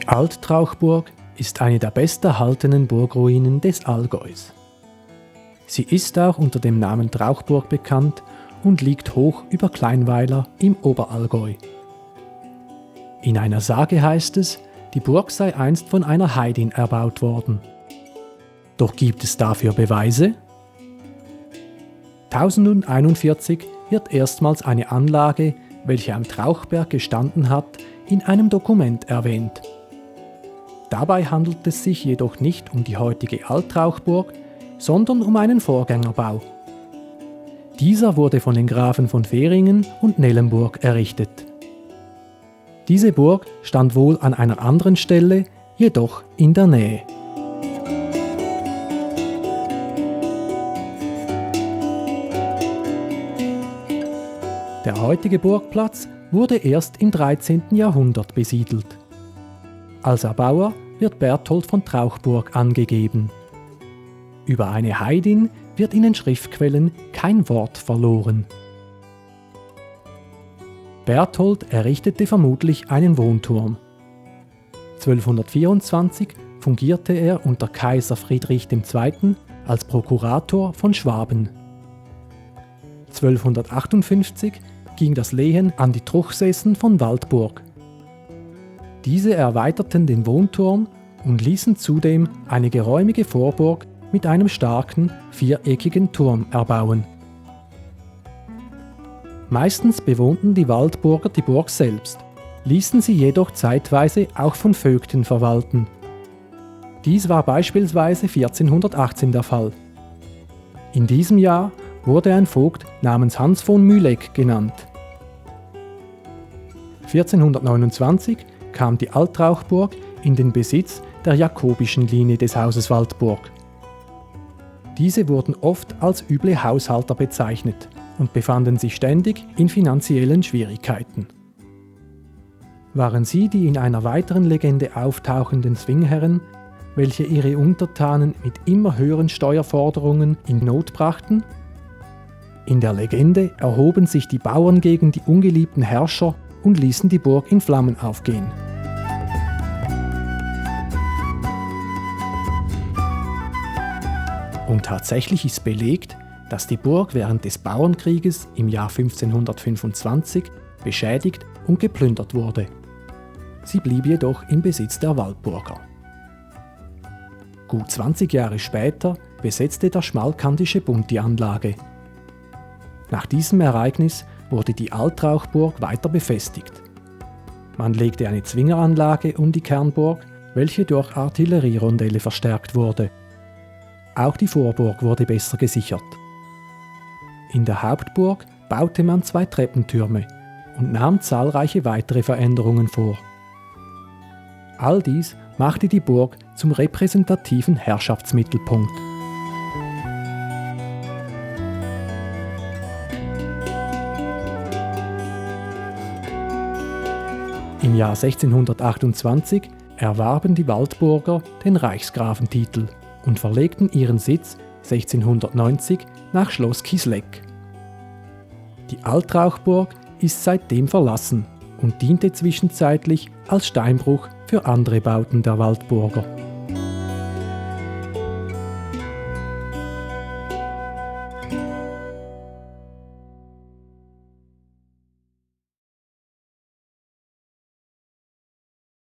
Die Alt-Trauchburg ist eine der besterhaltenen Burgruinen des Allgäus. Sie ist auch unter dem Namen Trauchburg bekannt und liegt hoch über Kleinweiler im Oberallgäu. In einer Sage heißt es, die Burg sei einst von einer Heidin erbaut worden. Doch gibt es dafür Beweise? 1041 wird erstmals eine Anlage, welche am Trauchberg gestanden hat, in einem Dokument erwähnt. Dabei handelt es sich jedoch nicht um die heutige Alt-Trauchburg, sondern um einen Vorgängerbau. Dieser wurde von den Grafen von Veringen und Nellenburg errichtet. Diese Burg stand wohl an einer anderen Stelle, jedoch in der Nähe. Der heutige Burgplatz wurde erst im 13. Jahrhundert besiedelt. Als Erbauer wird Berthold von Trauchburg angegeben. Über eine Heidin wird in den Schriftquellen kein Wort verloren. Berthold errichtete vermutlich einen Wohnturm. 1224 fungierte er unter Kaiser Friedrich II. Als Prokurator von Schwaben. 1258 ging das Lehen an die Truchsessen von Waldburg. Diese erweiterten den Wohnturm und ließen zudem eine geräumige Vorburg mit einem starken, viereckigen Turm erbauen. Meistens bewohnten die Waldburger die Burg selbst, ließen sie jedoch zeitweise auch von Vögten verwalten. Dies war beispielsweise 1418 der Fall. In diesem Jahr wurde ein Vogt namens Hans von Mühlegg genannt. 1429 kam die Alt-Trauchburg in den Besitz der jakobischen Linie des Hauses Waldburg. Diese wurden oft als üble Haushalter bezeichnet und befanden sich ständig in finanziellen Schwierigkeiten. Waren sie die in einer weiteren Legende auftauchenden Zwingherren, welche ihre Untertanen mit immer höheren Steuerforderungen in Not brachten? In der Legende erhoben sich die Bauern gegen die ungeliebten Herrscher und ließen die Burg in Flammen aufgehen. Und tatsächlich ist belegt, dass die Burg während des Bauernkrieges im Jahr 1525 beschädigt und geplündert wurde. Sie blieb jedoch im Besitz der Waldburger. Gut 20 Jahre später besetzte der Schmalkandische Bund die Anlage. Nach diesem Ereignis wurde die Alt-Trauchburg weiter befestigt. Man legte eine Zwingeranlage um die Kernburg, welche durch Artillerierondelle verstärkt wurde. Auch die Vorburg wurde besser gesichert. In der Hauptburg baute man 2 Treppentürme und nahm zahlreiche weitere Veränderungen vor. All dies machte die Burg zum repräsentativen Herrschaftsmittelpunkt. Im Jahr 1628 erwarben die Waldburger den Reichsgrafentitel und verlegten ihren Sitz 1690 nach Schloss Kisleck. Die Alt-Trauchburg ist seitdem verlassen und diente zwischenzeitlich als Steinbruch für andere Bauten der Waldburger.